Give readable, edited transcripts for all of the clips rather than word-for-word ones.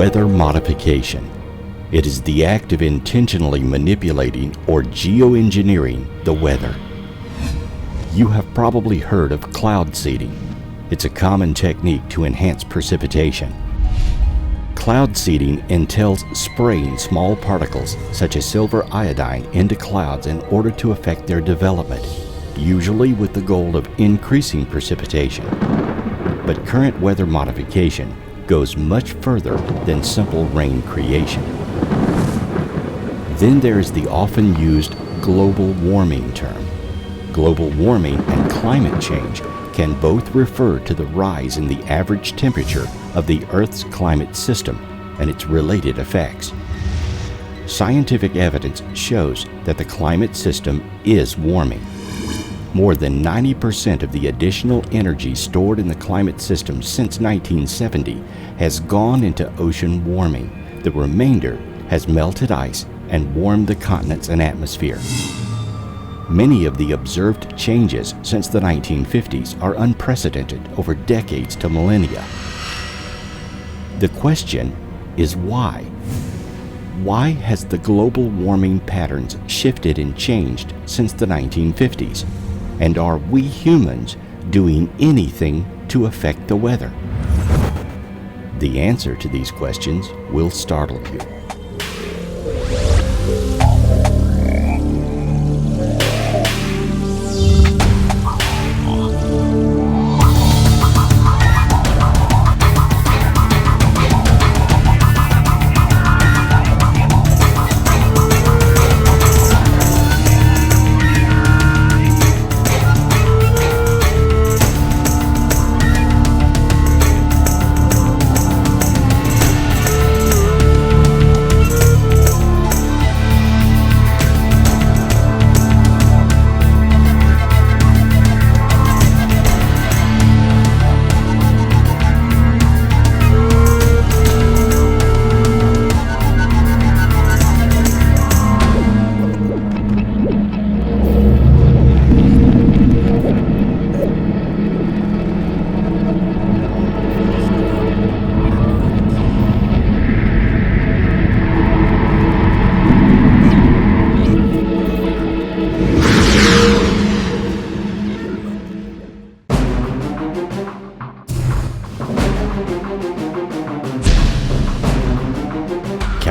Weather modification. It is the act of intentionally manipulating or geoengineering the weather. You have probably heard of cloud seeding. It's a common technique to enhance precipitation. Cloud seeding entails spraying small particles such as silver iodine into clouds in order to affect their development, usually with the goal of increasing precipitation. But current weather modification goes much further than simple rain creation. Then there is the often used global warming term. Global warming and climate change can both refer to the rise in the average temperature of the Earth's climate system and its related effects. Scientific evidence shows that the climate system is warming. More than 90% of the additional energy stored in the climate system since 1970 has gone into ocean warming. The remainder has melted ice and warmed the continents and atmosphere. Many of the observed changes since the 1950s are unprecedented over decades to millennia. The question is why? Why has the global warming patterns shifted and changed since the 1950s? And are we humans doing anything to affect the weather? The answer to these questions will startle you.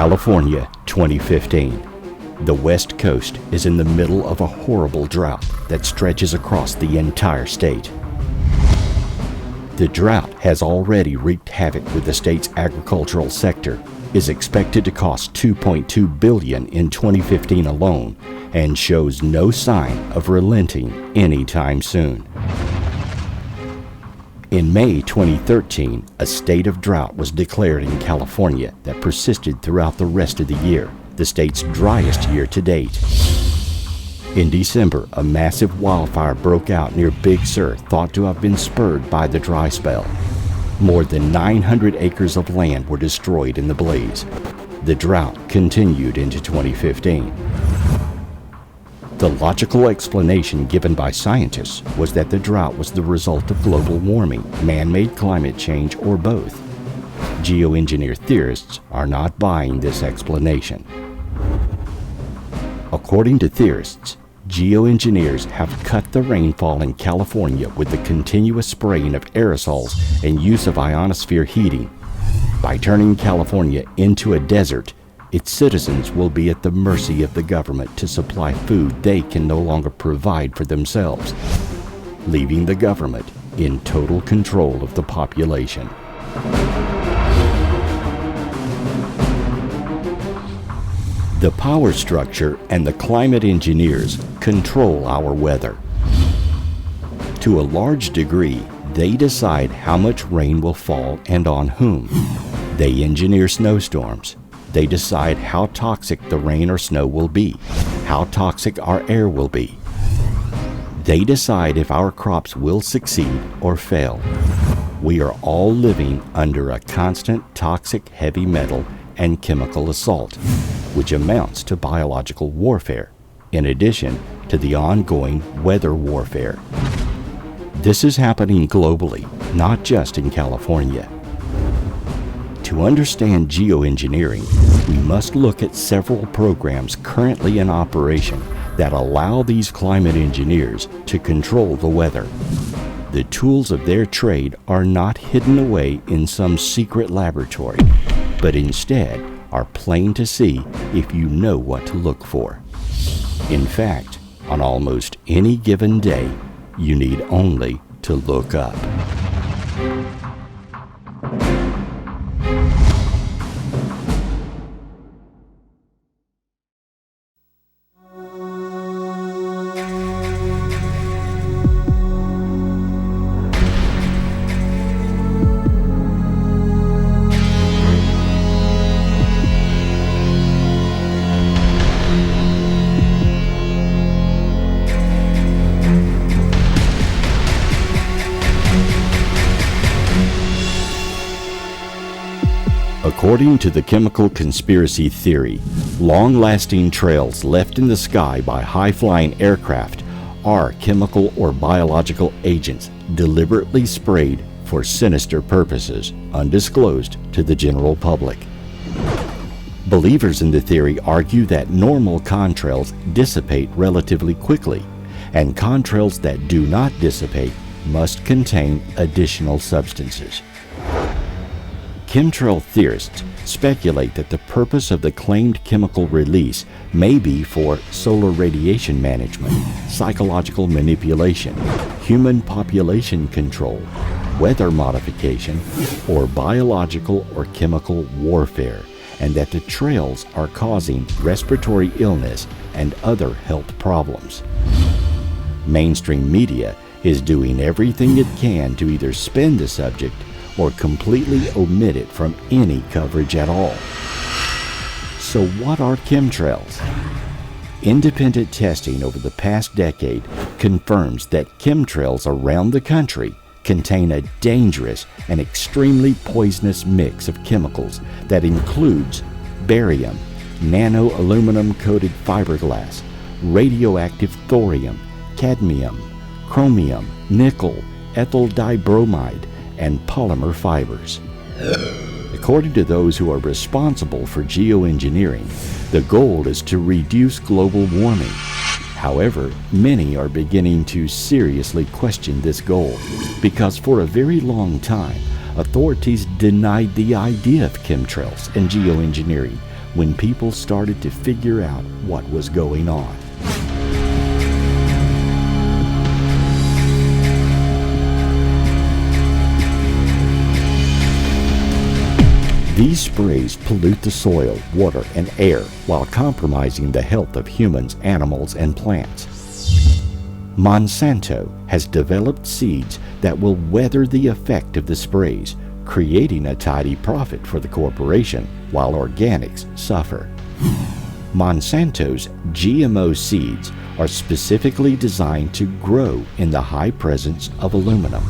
California, 2015. The West Coast is in the middle of a horrible drought that stretches across the entire state. The drought has already wreaked havoc with the state's agricultural sector, is expected to cost $2.2 billion in 2015 alone, and shows no sign of relenting anytime soon. In May 2013, a state of drought was declared in California that persisted throughout the rest of the year, the state's driest year to date. In December, a massive wildfire broke out near Big Sur, thought to have been spurred by the dry spell. More than 900 acres of land were destroyed in the blaze. The drought continued into 2015. The logical explanation given by scientists was that the drought was the result of global warming, man-made climate change, or both. Geoengineer theorists are not buying this explanation. According to theorists, geoengineers have cut the rainfall in California with the continuous spraying of aerosols and use of ionosphere heating. By turning California into a desert, its citizens will be at the mercy of the government to supply food they can no longer provide for themselves, leaving the government in total control of the population. The power structure and the climate engineers control our weather. To a large degree, they decide how much rain will fall and on whom. They engineer snowstorms. They decide how toxic the rain or snow will be, how toxic our air will be. They decide if our crops will succeed or fail. We are all living under a constant toxic heavy metal and chemical assault, which amounts to biological warfare, in addition to the ongoing weather warfare. This is happening globally, not just in California. To understand geoengineering, we must look at several programs currently in operation that allow these climate engineers to control the weather. The tools of their trade are not hidden away in some secret laboratory, but instead are plain to see if you know what to look for. In fact, on almost any given day, you need only to look up. According to the chemical conspiracy theory, long-lasting trails left in the sky by high-flying aircraft are chemical or biological agents deliberately sprayed for sinister purposes, undisclosed to the general public. Believers in the theory argue that normal contrails dissipate relatively quickly, and contrails that do not dissipate must contain additional substances. Chemtrail theorists speculate that the purpose of the claimed chemical release may be for solar radiation management, psychological manipulation, human population control, weather modification, or biological or chemical warfare, and that the trails are causing respiratory illness and other health problems. Mainstream media is doing everything it can to either spin the subject or completely omit it from any coverage at all. So what are chemtrails? Independent testing over the past decade confirms that chemtrails around the country contain a dangerous and extremely poisonous mix of chemicals that includes barium, nano-aluminum-coated fiberglass, radioactive thorium, cadmium, chromium, nickel, ethyl dibromide, and polymer fibers. According to those who are responsible for geoengineering, the goal is to reduce global warming. However, many are beginning to seriously question this goal because for a very long time, authorities denied the idea of chemtrails and geoengineering when people started to figure out what was going on. These sprays pollute the soil, water, and air while compromising the health of humans, animals, and plants. Monsanto has developed seeds that will weather the effect of the sprays, creating a tidy profit for the corporation while organics suffer. Monsanto's GMO seeds are specifically designed to grow in the high presence of aluminum.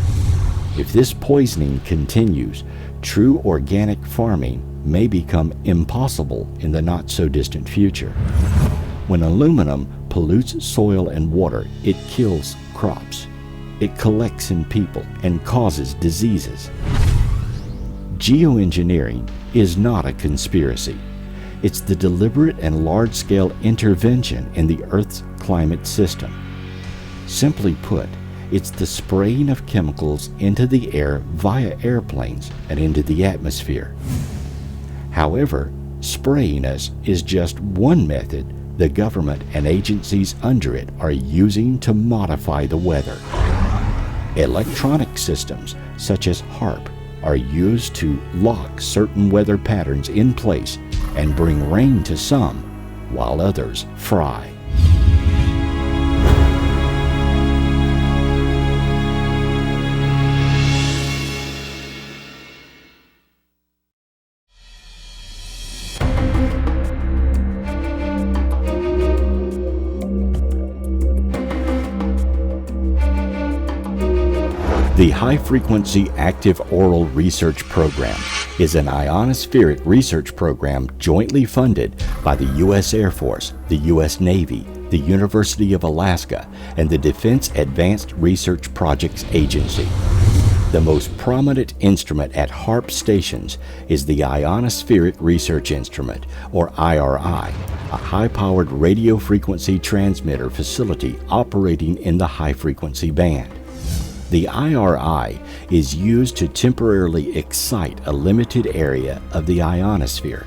If this poisoning continues, true organic farming may become impossible in the not-so-distant future. When aluminum pollutes soil and water, it kills crops. It collects in people and causes diseases. Geoengineering is not a conspiracy. It's the deliberate and large-scale intervention in the Earth's climate system. Simply put, it's the spraying of chemicals into the air via airplanes and into the atmosphere. However, spraying us is just one method the government and agencies under it are using to modify the weather. Electronic systems such as HAARP are used to lock certain weather patterns in place and bring rain to some, while others fry. The High-Frequency Active Auroral Research Program is an ionospheric research program jointly funded by the U.S. Air Force, the U.S. Navy, the University of Alaska, and the Defense Advanced Research Projects Agency. The most prominent instrument at HAARP stations is the Ionospheric Research Instrument, or IRI, a high-powered radio frequency transmitter facility operating in the high-frequency band. The IRI is used to temporarily excite a limited area of the ionosphere.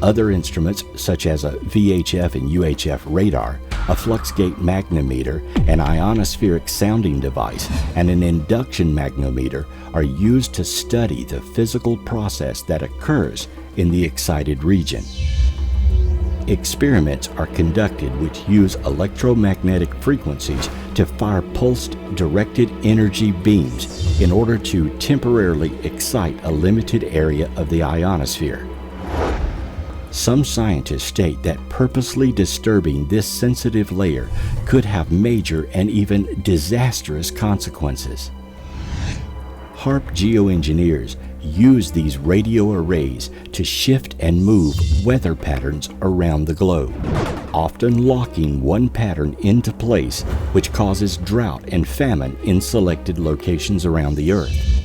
Other instruments, such as a VHF and UHF radar, a fluxgate magnometer, an ionospheric sounding device, and an induction magnometer, are used to study the physical process that occurs in the excited region. Experiments are conducted which use electromagnetic frequencies to fire pulsed directed energy beams in order to temporarily excite a limited area of the ionosphere. Some scientists state that purposely disturbing this sensitive layer could have major and even disastrous consequences. HAARP geoengineers use these radio arrays to shift and move weather patterns around the globe, often locking one pattern into place, which causes drought and famine in selected locations around the Earth.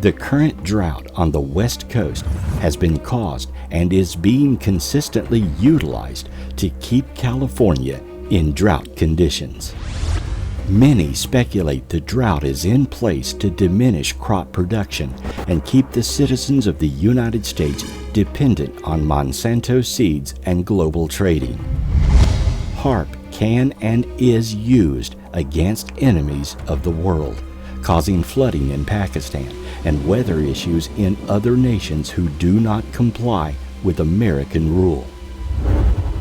The current drought on the West Coast has been caused and is being consistently utilized to keep California in drought conditions. Many speculate the drought is in place to diminish crop production and keep the citizens of the United States dependent on Monsanto seeds and global trading. HAARP can and is used against enemies of the world, causing flooding in Pakistan and weather issues in other nations who do not comply with American rule.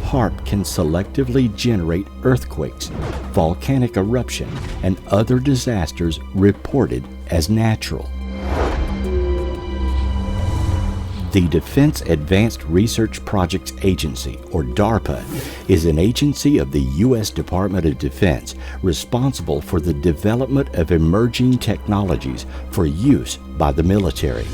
HAARP can selectively generate earthquakes, volcanic eruption, and other disasters reported as natural. The Defense Advanced Research Projects Agency, or DARPA, is an agency of the U.S. Department of Defense responsible for the development of emerging technologies for use by the military.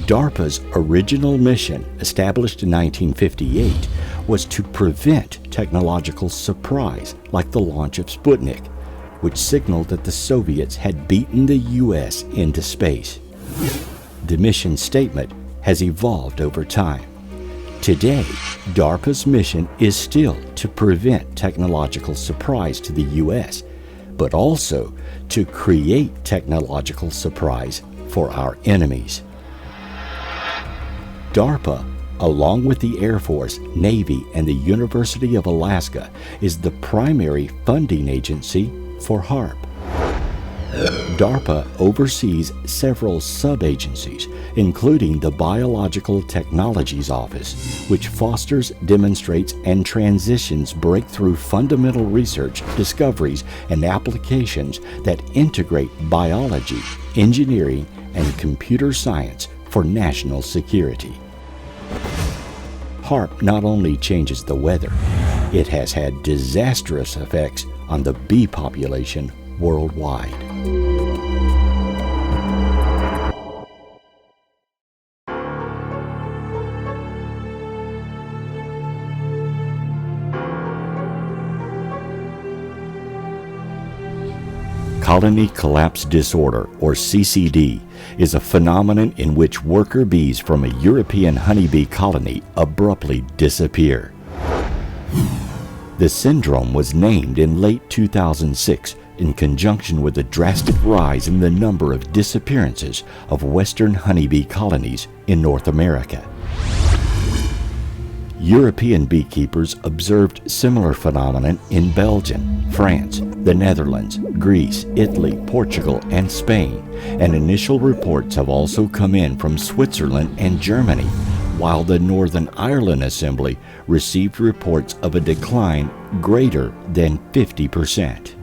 DARPA's original mission, established in 1958, was to prevent technological surprise like the launch of Sputnik, which signaled that the Soviets had beaten the U.S. into space. The mission statement has evolved over time. Today, DARPA's mission is still to prevent technological surprise to the U.S., but also to create technological surprise for our enemies. DARPA, along with the Air Force, Navy, and the University of Alaska, is the primary funding agency for HAARP. DARPA oversees several sub-agencies, including the Biological Technologies Office, which fosters, demonstrates, and transitions breakthrough fundamental research, discoveries, and applications that integrate biology, engineering, and computer science for national security. HAARP not only changes the weather, it has had disastrous effects on the bee population worldwide. Colony collapse disorder, or CCD, is a phenomenon in which worker bees from a European honeybee colony abruptly disappear. The syndrome was named in late 2006 in conjunction with a drastic rise in the number of disappearances of Western honeybee colonies in North America. European beekeepers observed similar phenomenon in Belgium, France, the Netherlands, Greece, Italy, Portugal, and Spain, and initial reports have also come in from Switzerland and Germany, while the Northern Ireland Assembly received reports of a decline greater than 50%.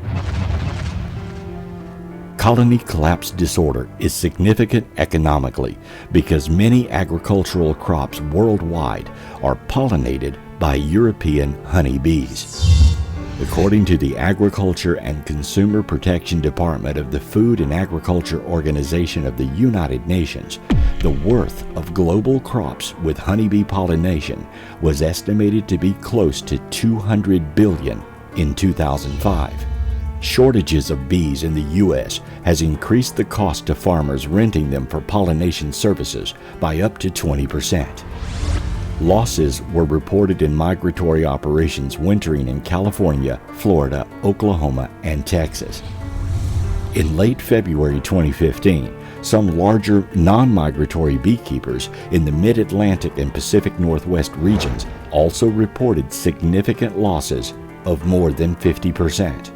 Colony collapse disorder is significant economically because many agricultural crops worldwide are pollinated by European honeybees. According to the Agriculture and Consumer Protection Department of the Food and Agriculture Organization of the United Nations, the worth of global crops with honeybee pollination was estimated to be close to $200 billion in 2005. Shortages of bees in the U.S. has increased the cost to farmers renting them for pollination services by up to 20%. Losses were reported in migratory operations wintering in California, Florida, Oklahoma, and Texas. In late February 2015, some larger non-migratory beekeepers in the Mid-Atlantic and Pacific Northwest regions also reported significant losses of more than 50%.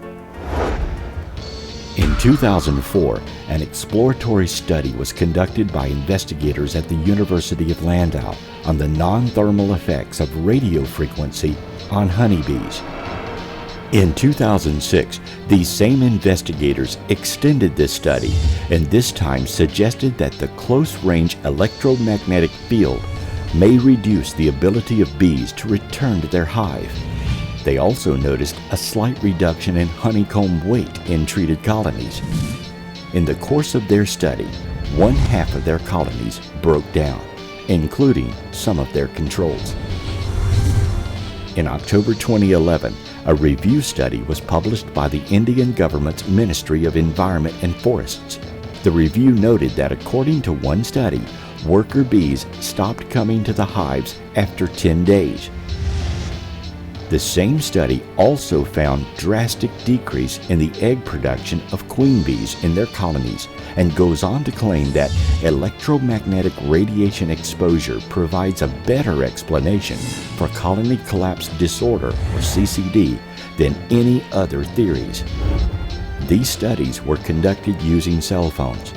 In 2004, an exploratory study was conducted by investigators at the University of Landau on the non-thermal effects of radio frequency on honeybees. In 2006, these same investigators extended this study and this time suggested that the close-range electromagnetic field may reduce the ability of bees to return to their hive. They also noticed a slight reduction in honeycomb weight in treated colonies. In the course of their study, 1/2 of their colonies broke down, including some of their controls. In October 2011, a review study was published by the Indian government's Ministry of Environment and Forests. The review noted that according to one study, worker bees stopped coming to the hives after 10 days. The same study also found drastic decrease in the egg production of queen bees in their colonies and goes on to claim that electromagnetic radiation exposure provides a better explanation for colony collapse disorder, or CCD, than any other theories. These studies were conducted using cell phones.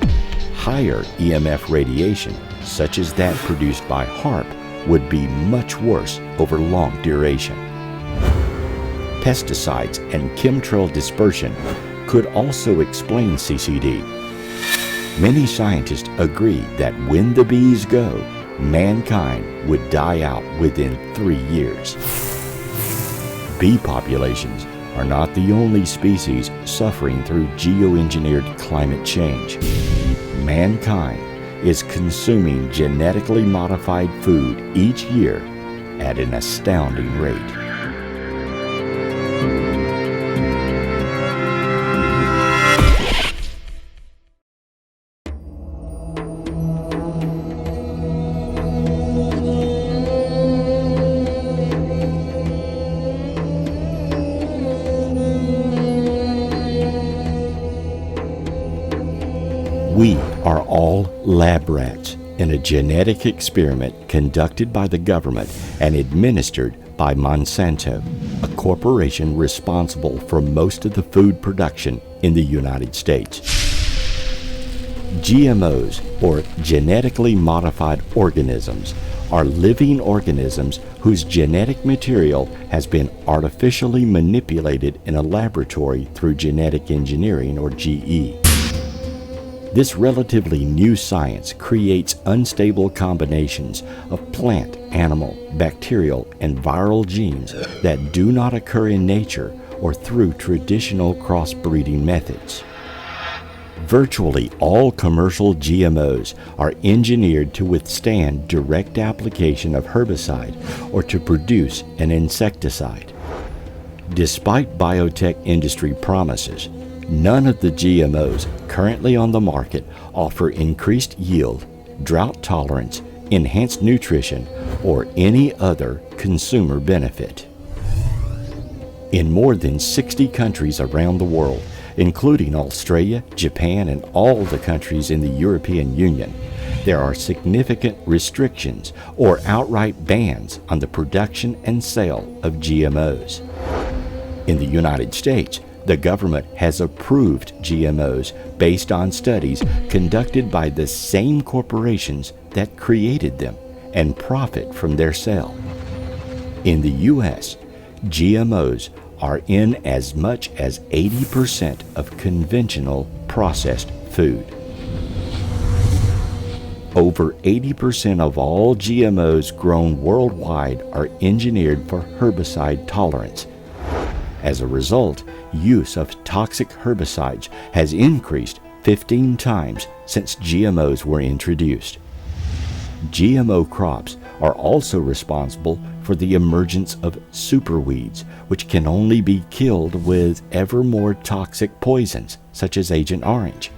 Higher EMF radiation, such as that produced by HAARP, would be much worse over long duration. Pesticides and chemtrail dispersion could also explain CCD. Many scientists agree that when the bees go, mankind would die out within 3 years. Bee populations are not the only species suffering through geoengineered climate change. Mankind is consuming genetically modified food each year at an astounding rate. We are all lab rats in a genetic experiment conducted by the government and administered by Monsanto, a corporation responsible for most of the food production in the United States. GMOs, or genetically modified organisms, are living organisms whose genetic material has been artificially manipulated in a laboratory through genetic engineering, or GE. This relatively new science creates unstable combinations of plant, animal, bacterial, and viral genes that do not occur in nature or through traditional crossbreeding methods. Virtually all commercial GMOs are engineered to withstand direct application of herbicide or to produce an insecticide. Despite biotech industry promises, none of the GMOs currently on the market offer increased yield, drought tolerance, enhanced nutrition, or any other consumer benefit. In more than 60 countries around the world, including Australia, Japan, and all the countries in the European Union, there are significant restrictions or outright bans on the production and sale of GMOs. In the United States, the government has approved GMOs based on studies conducted by the same corporations that created them and profit from their sale. In the U.S., GMOs are in as much as 80% of conventional processed food. Over 80% of all GMOs grown worldwide are engineered for herbicide tolerance. As a result, use of toxic herbicides has increased 15 times since GMOs were introduced. GMO crops are also responsible for the emergence of superweeds, which can only be killed with ever more toxic poisons, such as Agent Orange.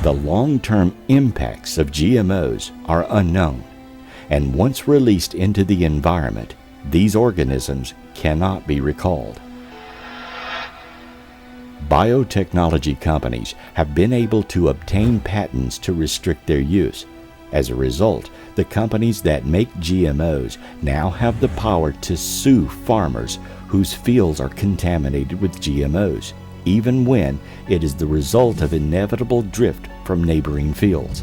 The long-term impacts of GMOs are unknown, and once released into the environment, these organisms cannot be recalled. Biotechnology companies have been able to obtain patents to restrict their use. As a result, the companies that make GMOs now have the power to sue farmers whose fields are contaminated with GMOs, even when it is the result of inevitable drift from neighboring fields.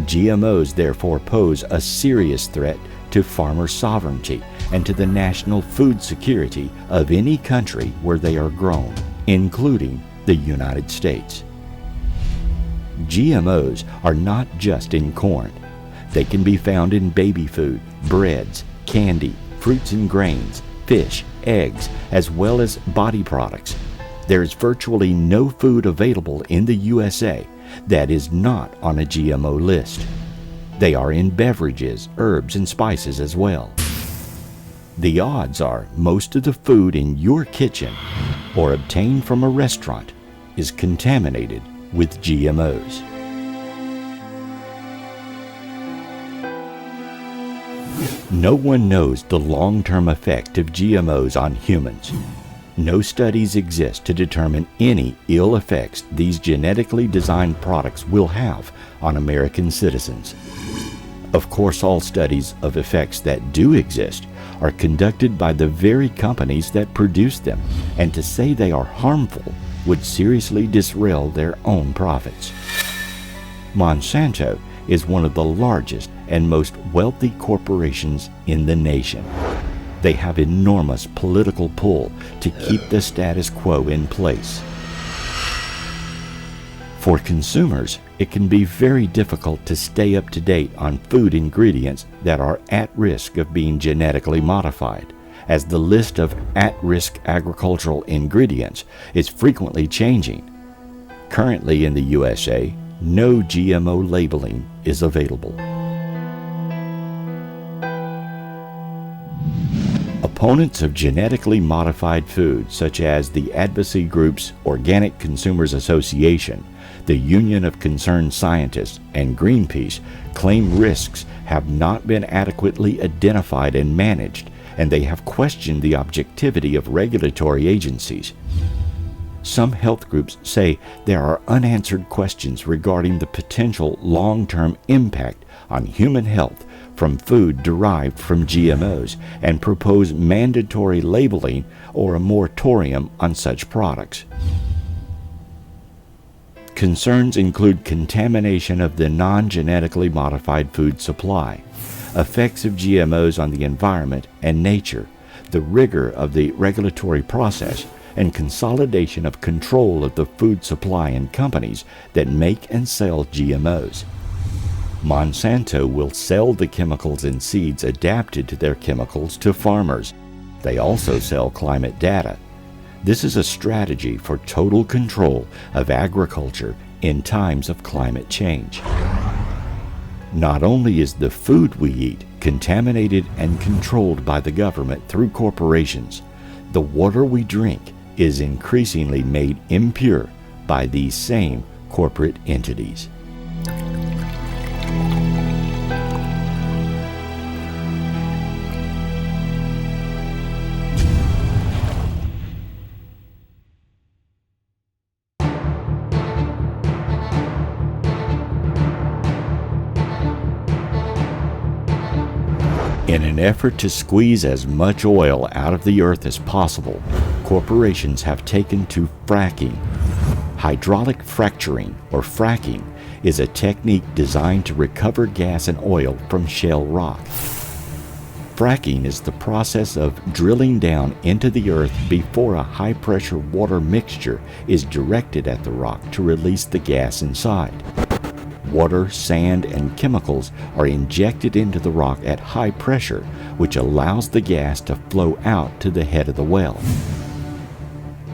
GMOs therefore pose a serious threat to farmer sovereignty and to the national food security of any country where they are grown, including the United States. GMOs are not just in corn. They can be found in baby food, breads, candy, fruits and grains, fish, eggs, as well as body products. There is virtually no food available in the USA that is not on a GMO list. They are in beverages, herbs, and spices as well. The odds are most of the food in your kitchen or obtained from a restaurant is contaminated with GMOs. No one knows the long-term effect of GMOs on humans. No studies exist to determine any ill effects these genetically designed products will have on American citizens. Of course, all studies of effects that do exist are conducted by the very companies that produce them, and to say they are harmful would seriously disrail their own profits. Monsanto is one of the largest and most wealthy corporations in the nation. They have enormous political pull to keep the status quo in place. For consumers, it can be very difficult to stay up to date on food ingredients that are at risk of being genetically modified, as the list of at-risk agricultural ingredients is frequently changing. Currently in the USA, no GMO labeling is available. Opponents of genetically modified foods, such as the advocacy groups Organic Consumers Association, the Union of Concerned Scientists, and Greenpeace, claim risks have not been adequately identified and managed, and they have questioned the objectivity of regulatory agencies. Some health groups say there are unanswered questions regarding the potential long-term impact on human health from food derived from GMOs and propose mandatory labeling or a moratorium on such products. Concerns include contamination of the non-genetically modified food supply, effects of GMOs on the environment and nature, the rigor of the regulatory process, and consolidation of control of the food supply and companies that make and sell GMOs. Monsanto will sell the chemicals and seeds adapted to their chemicals to farmers. They also sell climate data. This is a strategy for total control of agriculture in times of climate change. Not only is the food we eat contaminated and controlled by the government through corporations, the water we drink is increasingly made impure by these same corporate entities. In an effort to squeeze as much oil out of the earth as possible, corporations have taken to fracking. Hydraulic fracturing, or fracking, is a technique designed to recover gas and oil from shale rock. Fracking is the process of drilling down into the earth before a high-pressure water mixture is directed at the rock to release the gas inside. Water, sand, and chemicals are injected into the rock at high pressure, which allows the gas to flow out to the head of the well.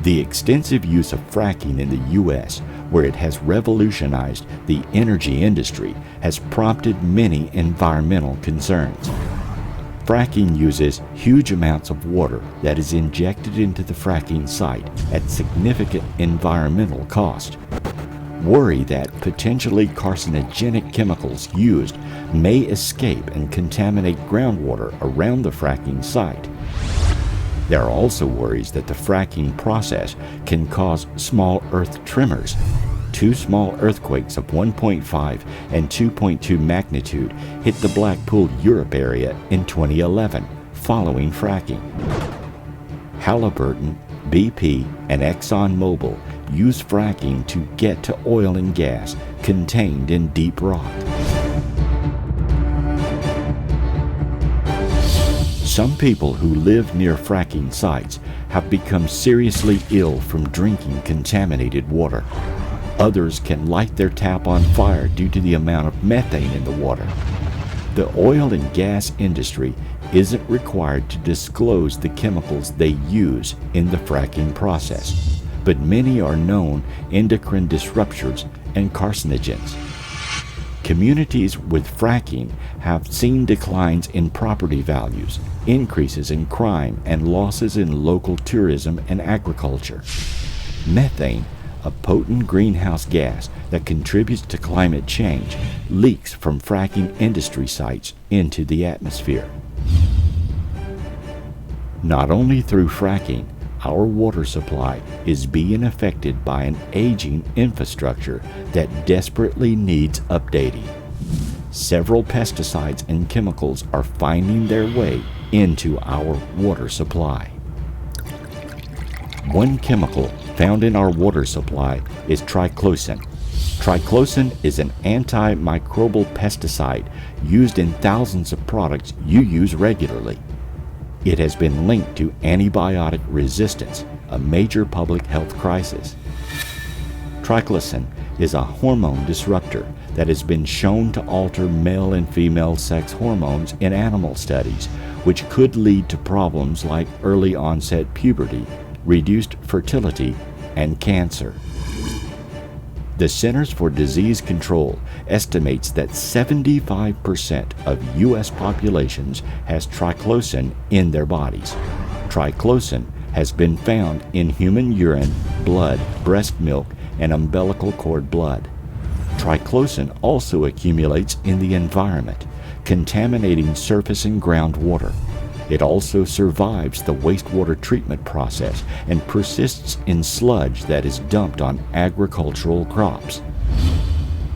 The extensive use of fracking in the U.S., where it has revolutionized the energy industry, has prompted many environmental concerns. Fracking uses huge amounts of water that is injected into the fracking site at significant environmental cost. Worry that potentially carcinogenic chemicals used may escape and contaminate groundwater around the fracking site. There are also worries that the fracking process can cause small earth tremors. 2 small earthquakes of 1.5 and 2.2 magnitude hit the Blackpool, Europe area in 2011 following fracking. Halliburton, BP, and ExxonMobil use fracking to get to oil and gas contained in deep rock. Some people who live near fracking sites have become seriously ill from drinking contaminated water. Others can light their tap on fire due to the amount of methane in the water. The oil and gas industry isn't required to disclose the chemicals they use in the fracking process, but many are known endocrine disruptors and carcinogens. Communities with fracking have seen declines in property values, increases in crime, and losses in local tourism and agriculture. Methane, a potent greenhouse gas that contributes to climate change, leaks from fracking industry sites into the atmosphere. Not only through fracking, our water supply is being affected by an aging infrastructure that desperately needs updating. Several pesticides and chemicals are finding their way into our water supply. One chemical found in our water supply is triclosan. Triclosan is an antimicrobial pesticide used in thousands of products you use regularly. It has been linked to antibiotic resistance, a major public health crisis. Triclosan is a hormone disruptor that has been shown to alter male and female sex hormones in animal studies, which could lead to problems like early onset puberty, reduced fertility, and cancer. The Centers for Disease Control estimates that 75% of U.S. populations has triclosan in their bodies. Triclosan has been found in human urine, blood, breast milk, and umbilical cord blood. Triclosan also accumulates in the environment, contaminating surface and groundwater. It also survives the wastewater treatment process and persists in sludge that is dumped on agricultural crops.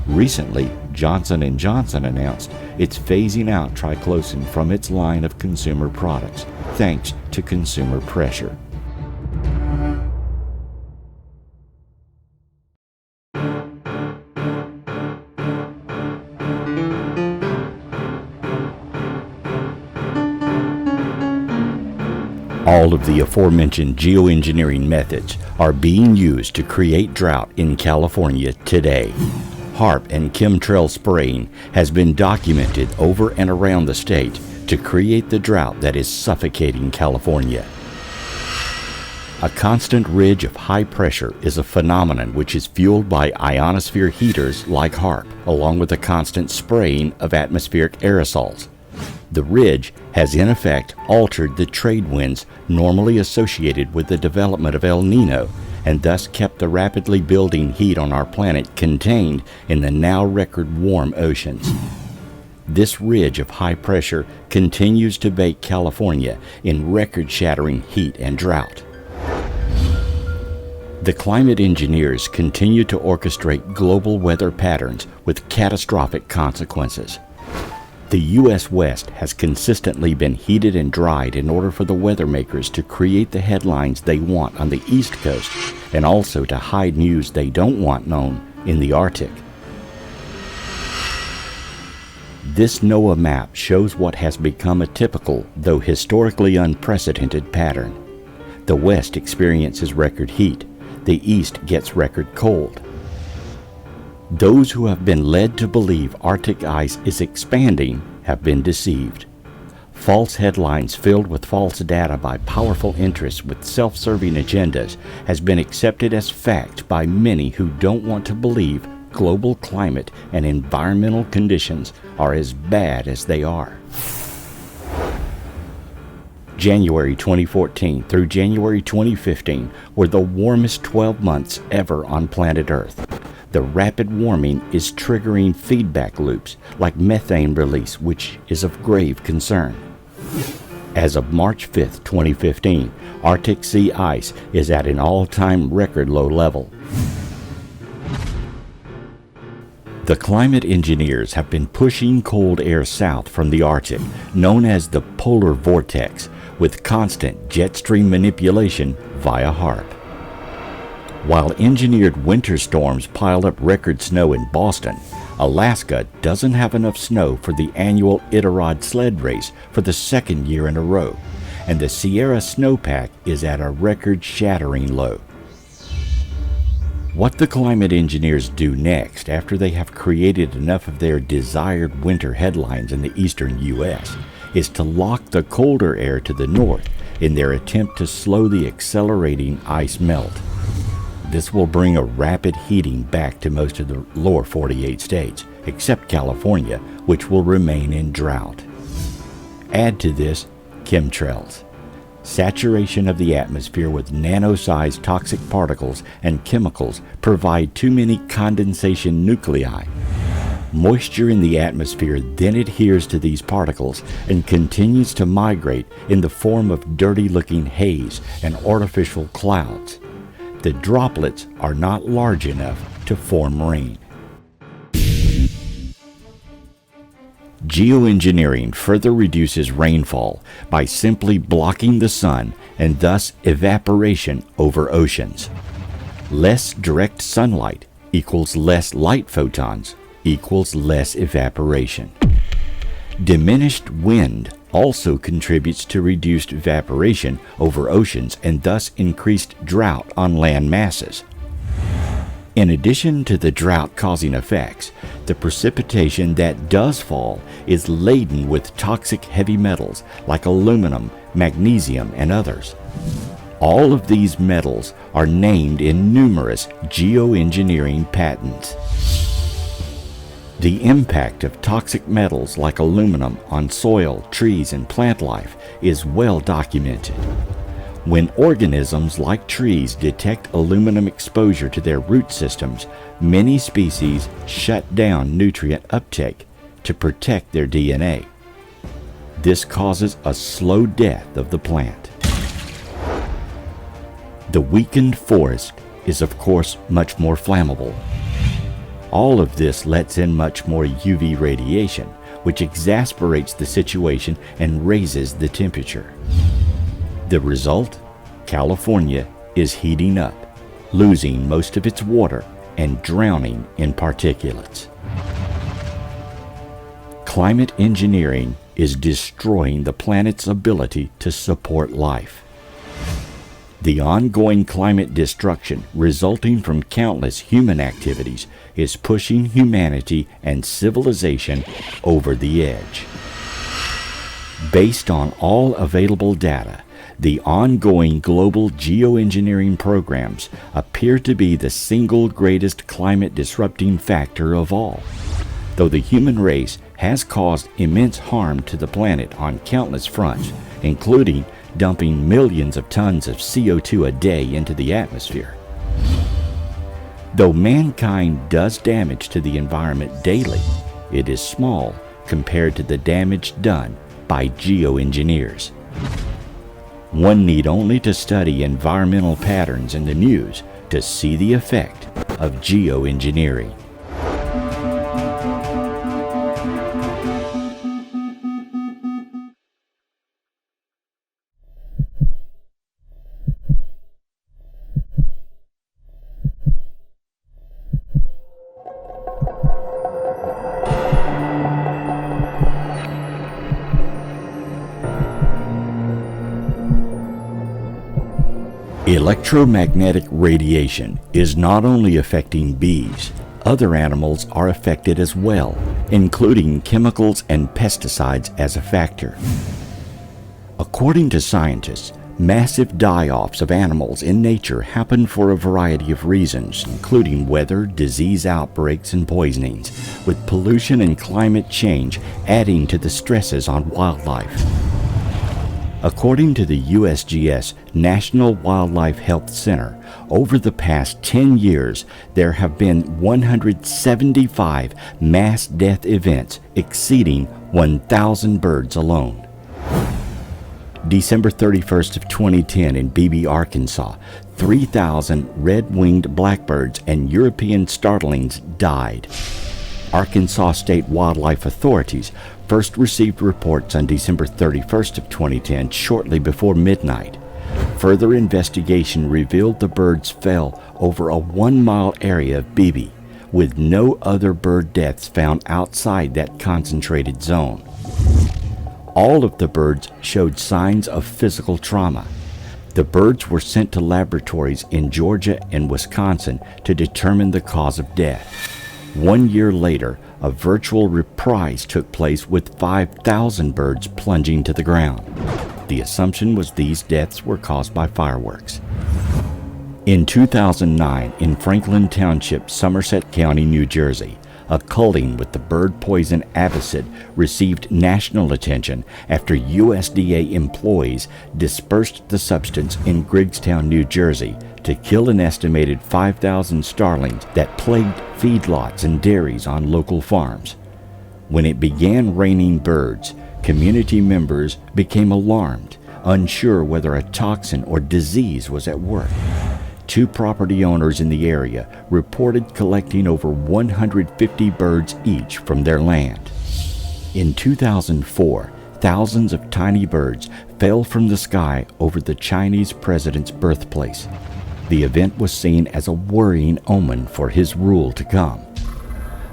Recently, Johnson & Johnson announced it's phasing out triclosan from its line of consumer products, thanks to consumer pressure. All of the aforementioned geoengineering methods are being used to create drought in California today. HAARP and chemtrail spraying has been documented over and around the state to create the drought that is suffocating California. A constant ridge of high pressure is a phenomenon which is fueled by ionosphere heaters like HAARP, along with the constant spraying of atmospheric aerosols. The ridge has in effect altered the trade winds normally associated with the development of El Nino, and thus kept the rapidly building heat on our planet contained in the now record warm oceans. This ridge of high pressure continues to bake California in record-shattering heat and drought. The climate engineers continue to orchestrate global weather patterns with catastrophic consequences. The U.S. West has consistently been heated and dried in order for the weather makers to create the headlines they want on the East Coast, and also to hide news they don't want known in the Arctic. This NOAA map shows what has become a typical, though historically unprecedented, pattern. The West experiences record heat. The East gets record cold. Those who have been led to believe Arctic ice is expanding have been deceived. False headlines filled with false data by powerful interests with self-serving agendas has been accepted as fact by many who don't want to believe global climate and environmental conditions are as bad as they are. January 2014 through January 2015 were the warmest 12 months ever on planet Earth. The rapid warming is triggering feedback loops like methane release, which is of grave concern. As of March 5, 2015, Arctic sea ice is at an all-time record low level. The climate engineers have been pushing cold air south from the Arctic, known as the polar vortex, with constant jet stream manipulation via HAARP. While engineered winter storms pile up record snow in Boston, Alaska doesn't have enough snow for the annual Iditarod sled race for the second year in a row, and the Sierra snowpack is at a record-shattering low. What the climate engineers do next after they have created enough of their desired winter headlines in the eastern U.S. is to lock the colder air to the north in their attempt to slow the accelerating ice melt. This will bring a rapid heating back to most of the lower 48 states, except California, which will remain in drought. Add to this chemtrails. Saturation of the atmosphere with nano-sized toxic particles and chemicals provide too many condensation nuclei. Moisture in the atmosphere then adheres to these particles and continues to migrate in the form of dirty-looking haze and artificial clouds. The droplets are not large enough to form rain. Geoengineering further reduces rainfall by simply blocking the sun and thus evaporation over oceans. Less direct sunlight equals less light photons equals less evaporation. Diminished wind also contributes to reduced evaporation over oceans and thus increased drought on land masses. In addition to the drought-causing effects, the precipitation that does fall is laden with toxic heavy metals like aluminum, magnesium, and others. All of these metals are named in numerous geoengineering patents. The impact of toxic metals like aluminum on soil, trees, and plant life is well documented. When organisms like trees detect aluminum exposure to their root systems, many species shut down nutrient uptake to protect their DNA. This causes a slow death of the plant. The weakened forest is, of course, much more flammable. All of this lets in much more UV radiation, which exasperates the situation and raises the temperature. The result? California is heating up, losing most of its water and drowning in particulates. Climate engineering is destroying the planet's ability to support life. The ongoing climate destruction resulting from countless human activities is pushing humanity and civilization over the edge. Based on all available data, the ongoing global geoengineering programs appear to be the single greatest climate disrupting factor of all. Though the human race has caused immense harm to the planet on countless fronts, including dumping millions of tons of CO2 a day into the atmosphere. Though mankind does damage to the environment daily, it is small compared to the damage done by geoengineers. One need only to study environmental patterns in the news to see the effect of geoengineering. Electromagnetic radiation is not only affecting bees, other animals are affected as well, including chemicals and pesticides as a factor. According to scientists, massive die-offs of animals in nature happen for a variety of reasons, including weather, disease outbreaks, and poisonings, with pollution and climate change adding to the stresses on wildlife. According to the USGS National Wildlife Health Center, over the past 10 years, there have been 175 mass death events exceeding 1,000 birds alone. December 31st of 2010 in Beebe, Arkansas, 3,000 red-winged blackbirds and European starlings died. Arkansas State Wildlife Authorities first received reports on December 31st of 2010, shortly before midnight. Further investigation revealed the birds fell over a 1-mile area of Beebe, with no other bird deaths found outside that concentrated zone. All of the birds showed signs of physical trauma. The birds were sent to laboratories in Georgia and Wisconsin to determine the cause of death. 1 year later, a virtual reprise took place with 5,000 birds plunging to the ground. The assumption was these deaths were caused by fireworks. In 2009, in Franklin Township, Somerset County, New Jersey, a culling with the bird poison avicid received national attention after USDA employees dispersed the substance in Griggstown, New Jersey, to kill an estimated 5,000 starlings that plagued feedlots and dairies on local farms. When it began raining birds, community members became alarmed, unsure whether a toxin or disease was at work. 2 property owners in the area reported collecting over 150 birds each from their land. In 2004, thousands of tiny birds fell from the sky over the Chinese president's birthplace. The event was seen as a worrying omen for his rule to come.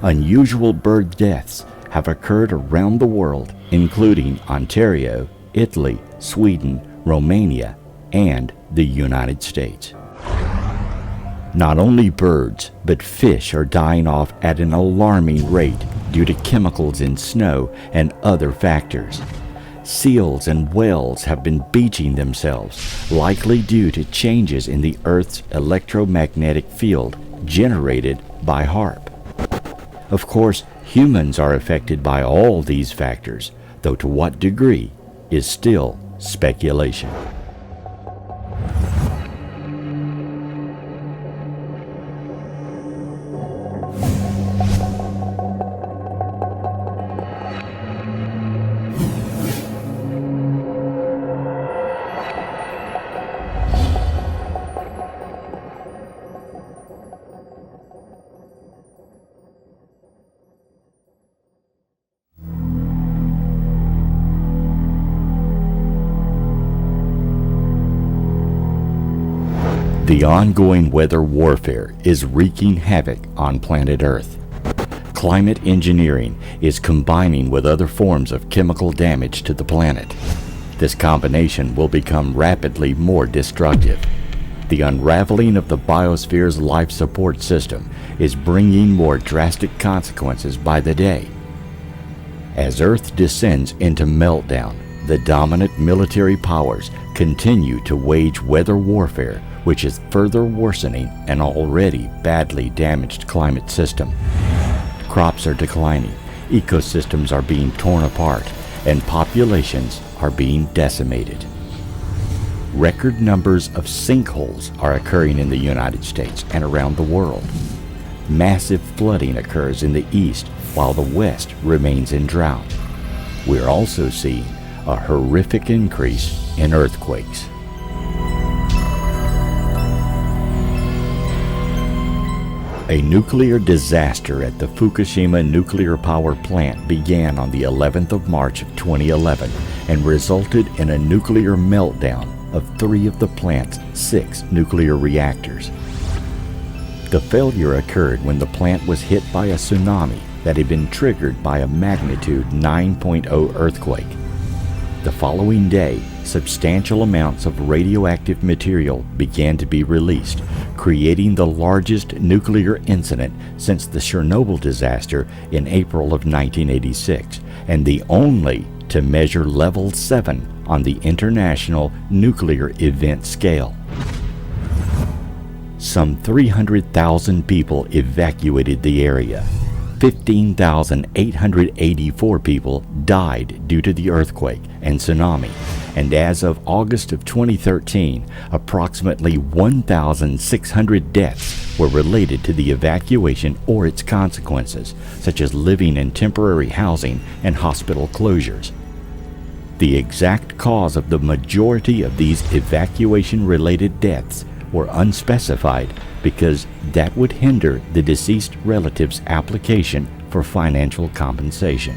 Unusual bird deaths have occurred around the world, including Ontario, Italy, Sweden, Romania, and the United States. Not only birds, but fish are dying off at an alarming rate due to chemicals in snow and other factors. Seals and whales have been beaching themselves, likely due to changes in the Earth's electromagnetic field generated by HAARP. Of course, humans are affected by all these factors, though to what degree is still speculation. The ongoing weather warfare is wreaking havoc on planet Earth. Climate engineering is combining with other forms of chemical damage to the planet. This combination will become rapidly more destructive. The unraveling of the biosphere's life support system is bringing more drastic consequences by the day. As Earth descends into meltdown, the dominant military powers continue to wage weather warfare, which is further worsening an already badly damaged climate system. Crops are declining, ecosystems are being torn apart, and populations are being decimated. Record numbers of sinkholes are occurring in the United States and around the world. Massive flooding occurs in the east while the west remains in drought. We're also seeing a horrific increase in earthquakes. A nuclear disaster at the Fukushima nuclear power plant began on the 11th of March of 2011 and resulted in a nuclear meltdown of 3 of the plant's 6 nuclear reactors. The failure occurred when the plant was hit by a tsunami that had been triggered by a magnitude 9.0 earthquake. The following day, substantial amounts of radioactive material began to be released, creating the largest nuclear incident since the Chernobyl disaster in April of 1986, and the only to measure level 7 on the International Nuclear Event Scale. Some 300,000 people evacuated the area. 15,884 people died due to the earthquake and tsunami, and as of August of 2013, approximately 1,600 deaths were related to the evacuation or its consequences, such as living in temporary housing and hospital closures. The exact cause of the majority of these evacuation-related deaths were unspecified because that would hinder the deceased relative's application for financial compensation.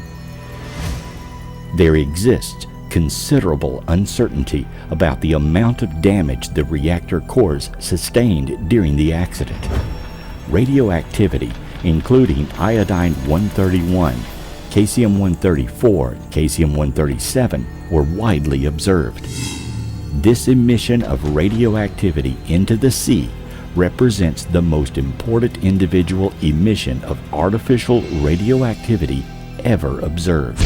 There exists considerable uncertainty about the amount of damage the reactor cores sustained during the accident. Radioactivity, including iodine-131, caesium-134, and caesium-137, were widely observed. This emission of radioactivity into the sea represents the most important individual emission of artificial radioactivity ever observed.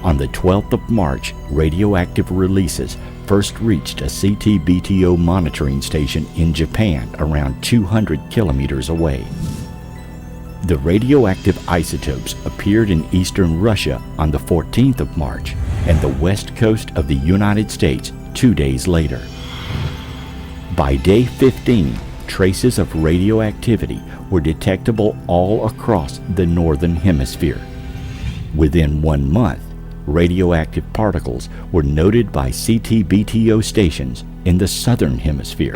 On the 12th of March, radioactive releases first reached a CTBTO monitoring station in Japan around 200 kilometers away. The radioactive isotopes appeared in eastern Russia on the 14th of March and the west coast of the United States 2 days later. By day 15, traces of radioactivity were detectable all across the northern hemisphere. Within 1 month, radioactive particles were noted by CTBTO stations in the southern hemisphere.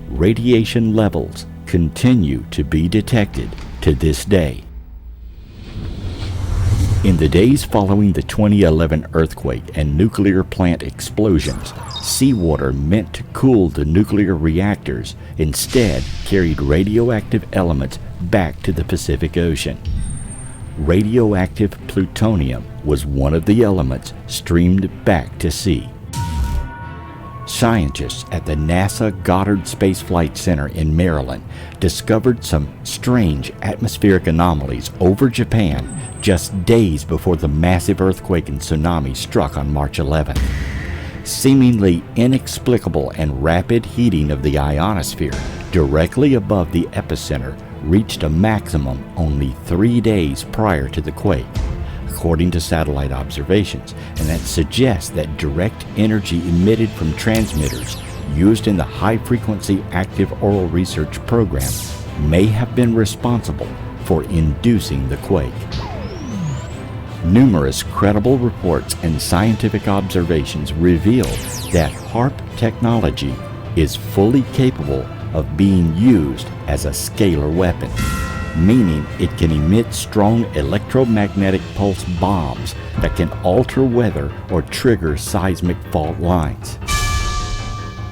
Radiation levels continue to be detected to this day. In the days following the 2011 earthquake and nuclear plant explosions, seawater meant to cool the nuclear reactors instead carried radioactive elements back to the Pacific Ocean. Radioactive plutonium was one of the elements streamed back to sea. Scientists at the NASA Goddard Space Flight Center in Maryland discovered some strange atmospheric anomalies over Japan just days before the massive earthquake and tsunami struck on March 11th. Seemingly inexplicable and rapid heating of the ionosphere directly above the epicenter reached a maximum only 3 days prior to the quake, according to satellite observations, and that suggests that direct energy emitted from transmitters used in the high-frequency active auroral research program may have been responsible for inducing the quake. Numerous credible reports and scientific observations reveal that HAARP technology is fully capable of being used as a scalar weapon, meaning it can emit strong electromagnetic pulse bombs that can alter weather or trigger seismic fault lines.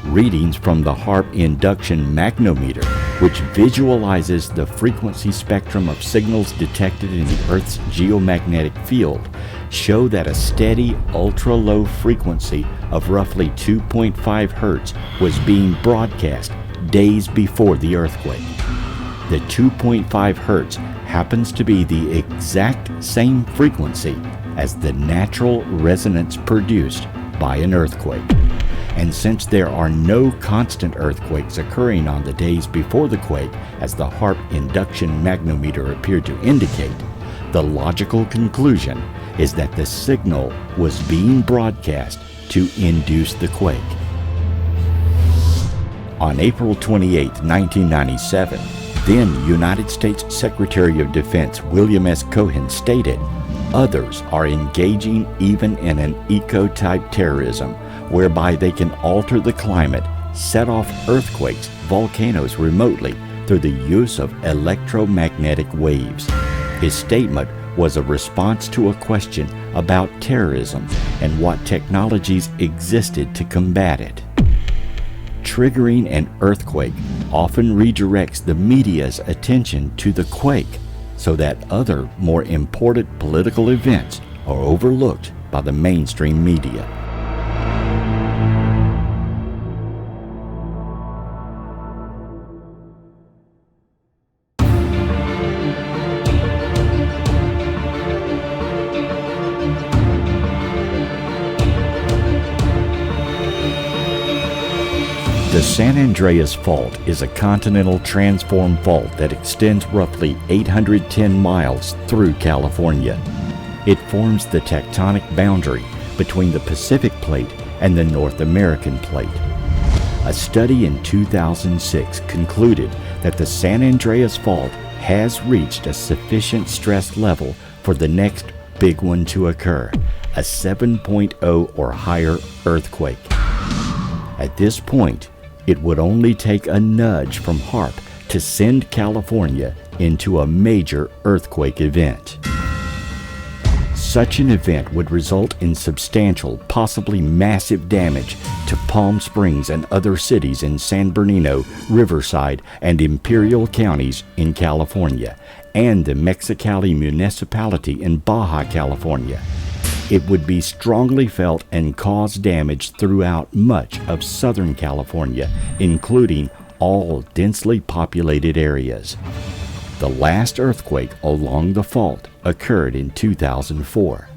Readings from the HAARP induction magnometer, which visualizes the frequency spectrum of signals detected in the Earth's geomagnetic field, show that a steady ultra-low frequency of roughly 2.5 Hertz was being broadcast days before the earthquake. The 2.5 Hertz happens to be the exact same frequency as the natural resonance produced by an earthquake. And since there are no constant earthquakes occurring on the days before the quake, as the HAARP induction magnometer appeared to indicate, the logical conclusion is that the signal was being broadcast to induce the quake. On April 28, 1997, then United States Secretary of Defense William S. Cohen stated, "Others are engaging even in an eco-type terrorism, whereby they can alter the climate, set off earthquakes, volcanoes remotely through the use of electromagnetic waves." His statement was a response to a question about terrorism and what technologies existed to combat it. Triggering an earthquake often redirects the media's attention to the quake so that other more important political events are overlooked by the mainstream media. The San Andreas Fault is a continental transform fault that extends roughly 810 miles through California. It forms the tectonic boundary between the Pacific Plate and the North American Plate. A study in 2006 concluded that the San Andreas Fault has reached a sufficient stress level for the next big one to occur, a 7.0 or higher earthquake. At this point, it would only take a nudge from HAARP to send California into a major earthquake event. Such an event would result in substantial, possibly massive damage to Palm Springs and other cities in San Bernardino, Riverside, and Imperial counties in California, and the Mexicali municipality in Baja California. It would be strongly felt and cause damage throughout much of Southern California, including all densely populated areas. The last earthquake along the fault occurred in 2004.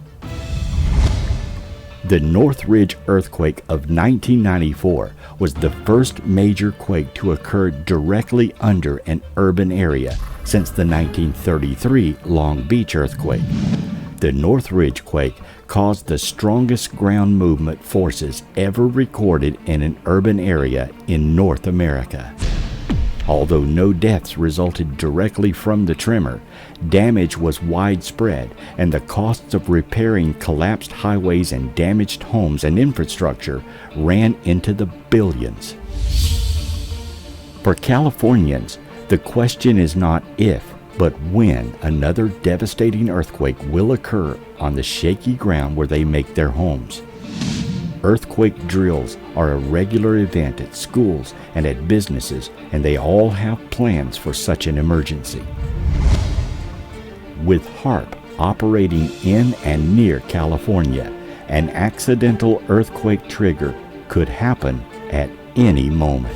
The Northridge earthquake of 1994 was the first major quake to occur directly under an urban area since the 1933 Long Beach earthquake. The Northridge quake caused the strongest ground movement forces ever recorded in an urban area in North America. Although no deaths resulted directly from the tremor, damage was widespread, and the costs of repairing collapsed highways and damaged homes and infrastructure ran into the billions. For Californians, the question is not if, but when another devastating earthquake will occur on the shaky ground where they make their homes. Earthquake drills are a regular event at schools and at businesses, and they all have plans for such an emergency. With HAARP operating in and near California, an accidental earthquake trigger could happen at any moment.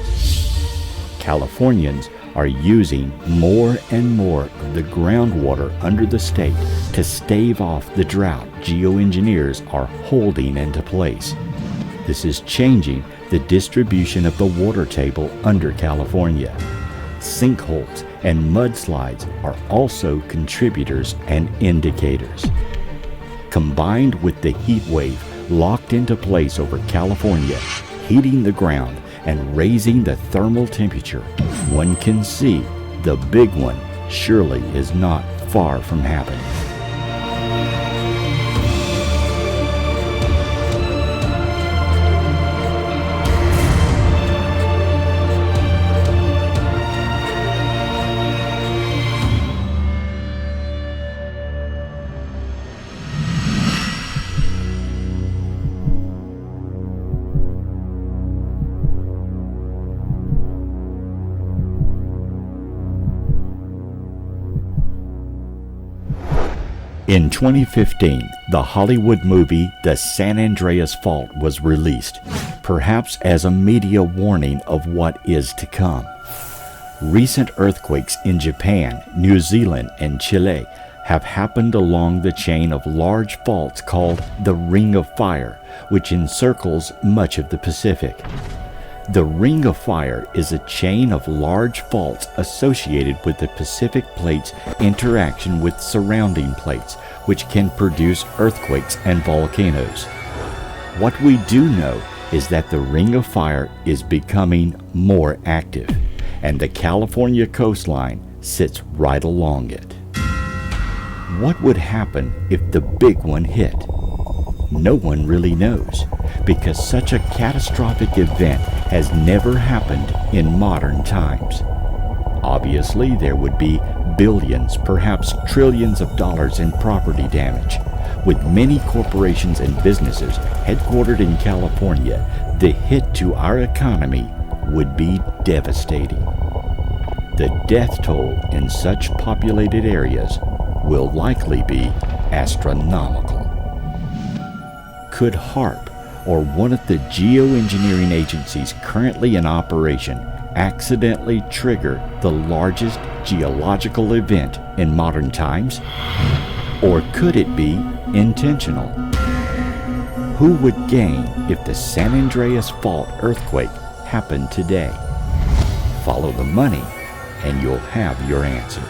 Californians are using more and more of the groundwater under the state to stave off the drought geoengineers are holding into place. This is changing the distribution of the water table under California. Sinkholes and mudslides are also contributors and indicators. Combined with the heat wave locked into place over California, heating the ground and raising the thermal temperature, one can see the big one surely is not far from happening. In 2015, the Hollywood movie The San Andreas Fault was released, perhaps as a media warning of what is to come. Recent earthquakes in Japan, New Zealand, and Chile have happened along the chain of large faults called the Ring of Fire, which encircles much of the Pacific. The Ring of Fire is a chain of large faults associated with the Pacific Plate's interaction with surrounding plates, which can produce earthquakes and volcanoes. What we do know is that the Ring of Fire is becoming more active, and the California coastline sits right along it. What would happen if the big one hit? No one really knows, because such a catastrophic event has never happened in modern times. Obviously, there would be billions, perhaps trillions of dollars in property damage. With many corporations and businesses headquartered in California, the hit to our economy would be devastating. The death toll in such populated areas will likely be astronomical. Could HAARP, or one of the geoengineering agencies currently in operation, accidentally trigger the largest geological event in modern times? Or could it be intentional? Who would gain if the San Andreas Fault earthquake happened today? Follow the money and you'll have your answer.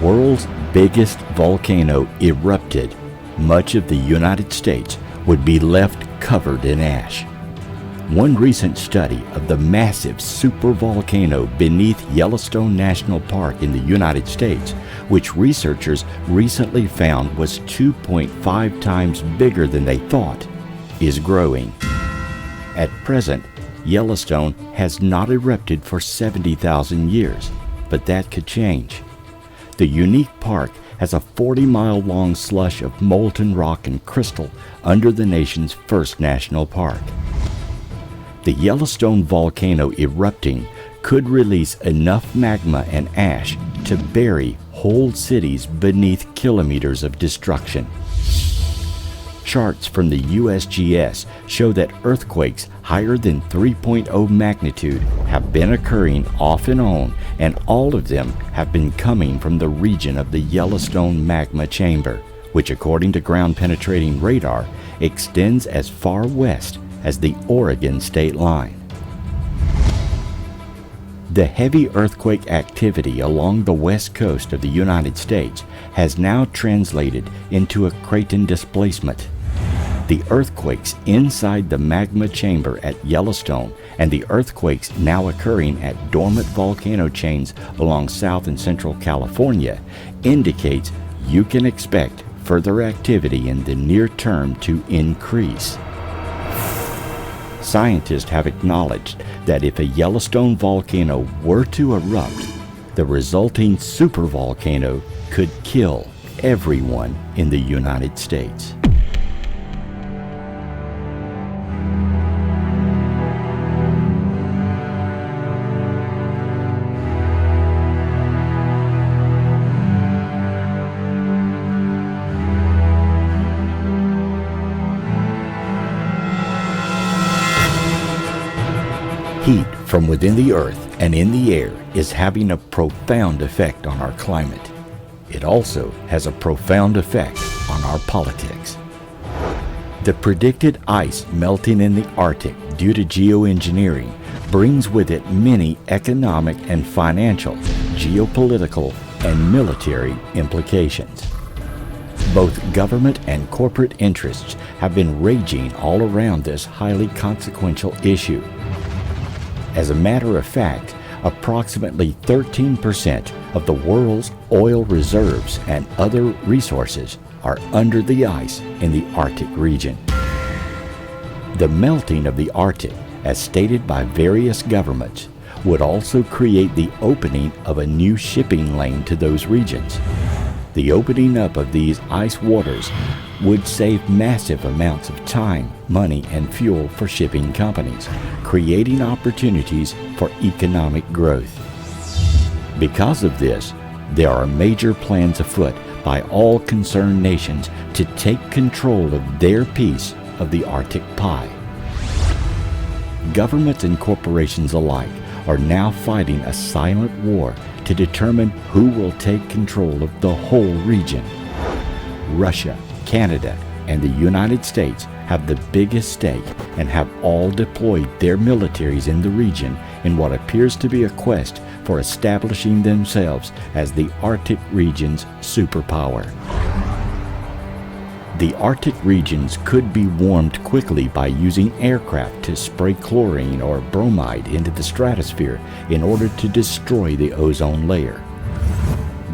world's biggest volcano erupted, much of the United States would be left covered in ash. One recent study of the massive supervolcano beneath Yellowstone National Park in the United States, which researchers recently found was 2.5 times bigger than they thought, is growing. At present, Yellowstone has not erupted for 70,000 years, but that could change. The unique park has a 40-mile-long slush of molten rock and crystal under the nation's first national park. The Yellowstone volcano erupting could release enough magma and ash to bury whole cities beneath kilometers of destruction. Charts from the USGS show that earthquakes higher than 3.0 magnitude have been occurring off and on, and all of them have been coming from the region of the Yellowstone magma chamber, which according to ground-penetrating radar extends as far west as the Oregon state line. The heavy earthquake activity along the west coast of the United States has now translated into a craton displacement. The earthquakes inside the magma chamber at Yellowstone and the earthquakes now occurring at dormant volcano chains along South and Central California indicates you can expect further activity in the near term to increase. Scientists have acknowledged that if a Yellowstone volcano were to erupt, the resulting supervolcano could kill everyone in the United States. Heat from within the earth and in the air is having a profound effect on our climate. It also has a profound effect on our politics. The predicted ice melting in the Arctic due to geoengineering brings with it many economic and financial, geopolitical, and military implications. Both government and corporate interests have been raging all around this highly consequential issue. As a matter of fact, approximately 13% of the world's oil reserves and other resources are under the ice in the Arctic region. The melting of the Arctic, as stated by various governments, would also create the opening of a new shipping lane to those regions. The opening up of these ice waters would save massive amounts of time, money, and fuel for shipping companies, creating opportunities for economic growth. Because of this, there are major plans afoot by all concerned nations to take control of their piece of the Arctic pie. Governments and corporations alike are now fighting a silent war to determine who will take control of the whole region. Russia, Canada, and the United States have the biggest stake and have all deployed their militaries in the region in what appears to be a quest for establishing themselves as the Arctic region's superpower. The Arctic regions could be warmed quickly by using aircraft to spray chlorine or bromide into the stratosphere in order to destroy the ozone layer.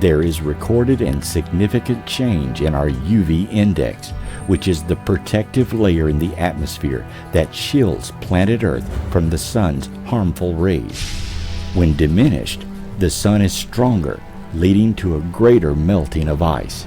There is recorded and significant change in our UV index, which is the protective layer in the atmosphere that shields planet Earth from the sun's harmful rays. When diminished, the sun is stronger, leading to a greater melting of ice.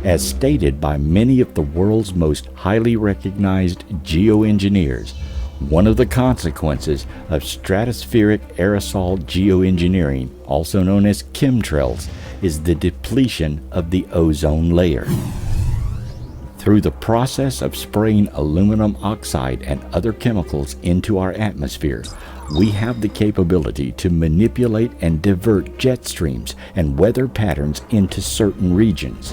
As stated by many of the world's most highly recognized geoengineers, one of the consequences of stratospheric aerosol geoengineering, also known as chemtrails, is the depletion of the ozone layer. Through the process of spraying aluminum oxide and other chemicals into our atmosphere, we have the capability to manipulate and divert jet streams and weather patterns into certain regions.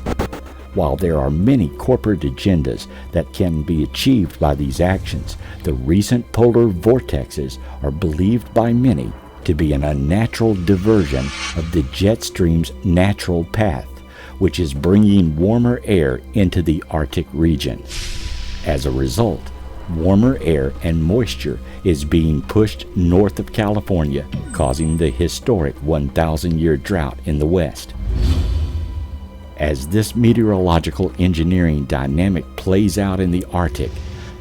While there are many corporate agendas that can be achieved by these actions, the recent polar vortexes are believed by many to be an unnatural diversion of the jet stream's natural path, which is bringing warmer air into the Arctic region. As a result, warmer air and moisture is being pushed north of California, causing the historic 1,000-year drought in the West. As this meteorological engineering dynamic plays out in the Arctic,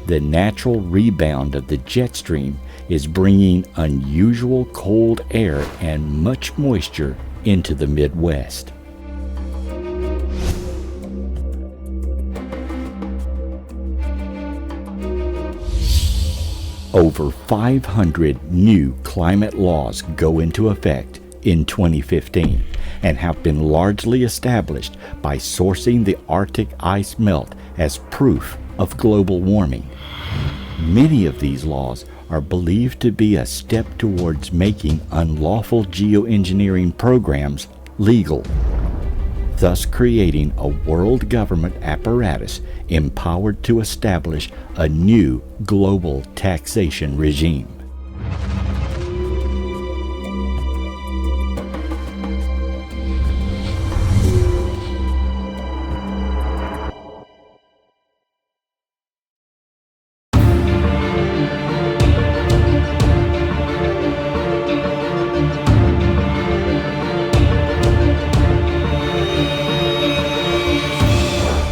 the natural rebound of the jet stream is bringing unusual cold air and much moisture into the Midwest. Over 500 new climate laws go into effect in 2015 and have been largely established by sourcing the Arctic ice melt as proof of global warming. Many of these laws are believed to be a step towards making unlawful geoengineering programs legal, thus creating a world government apparatus empowered to establish a new global taxation regime.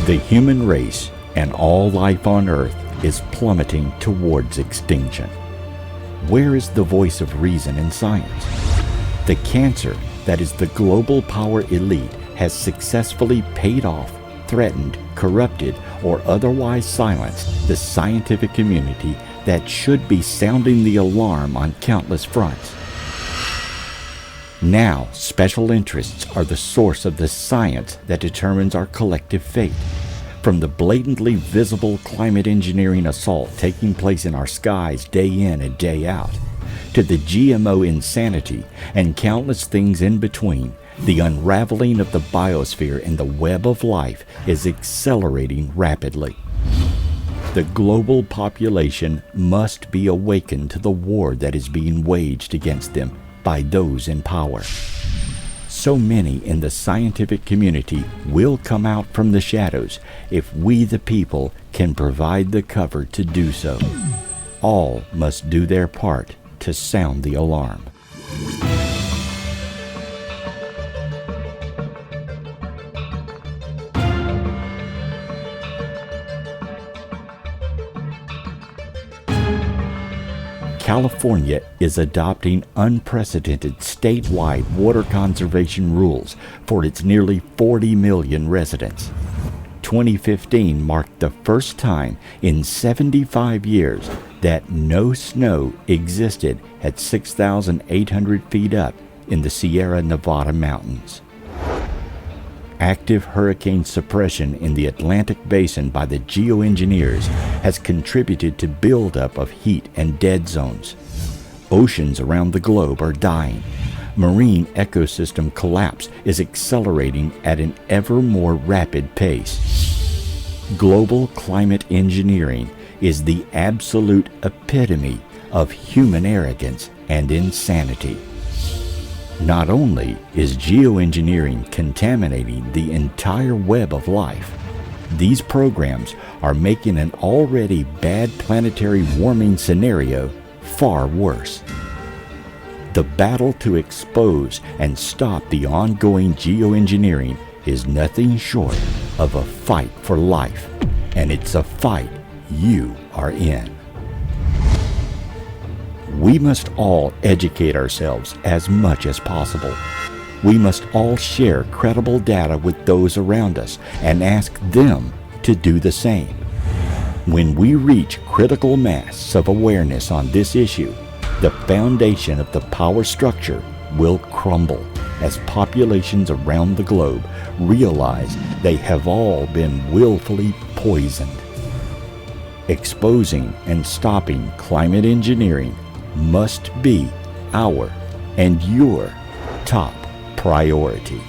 The human race and all life on Earth is plummeting towards extinction. Where is the voice of reason in science? The cancer that is the global power elite has successfully paid off, threatened, corrupted, or otherwise silenced the scientific community that should be sounding the alarm on countless fronts. Now, special interests are the source of the science that determines our collective fate. From the blatantly visible climate engineering assault taking place in our skies day in and day out, to the GMO insanity and countless things in between, the unraveling of the biosphere and the web of life is accelerating rapidly. The global population must be awakened to the war that is being waged against them by those in power. So many in the scientific community will come out from the shadows if we the people can provide the cover to do so. All must do their part to sound the alarm. California is adopting unprecedented statewide water conservation rules for its nearly 40 million residents. 2015 marked the first time in 75 years that no snow existed at 6,800 feet up in the Sierra Nevada mountains. Active hurricane suppression in the Atlantic Basin by the geoengineers has contributed to buildup of heat and dead zones. Oceans around the globe are dying. Marine ecosystem collapse is accelerating at an ever more rapid pace. Global climate engineering is the absolute epitome of human arrogance and insanity. Not only is geoengineering contaminating the entire web of life, these programs are making an already bad planetary warming scenario far worse. The battle to expose and stop the ongoing geoengineering is nothing short of a fight for life, and it's a fight you are in. We must all educate ourselves as much as possible. We must all share credible data with those around us and ask them to do the same. When we reach critical mass of awareness on this issue, the foundation of the power structure will crumble as populations around the globe realize they have all been willfully poisoned. Exposing and stopping climate engineering must be our and your top priority.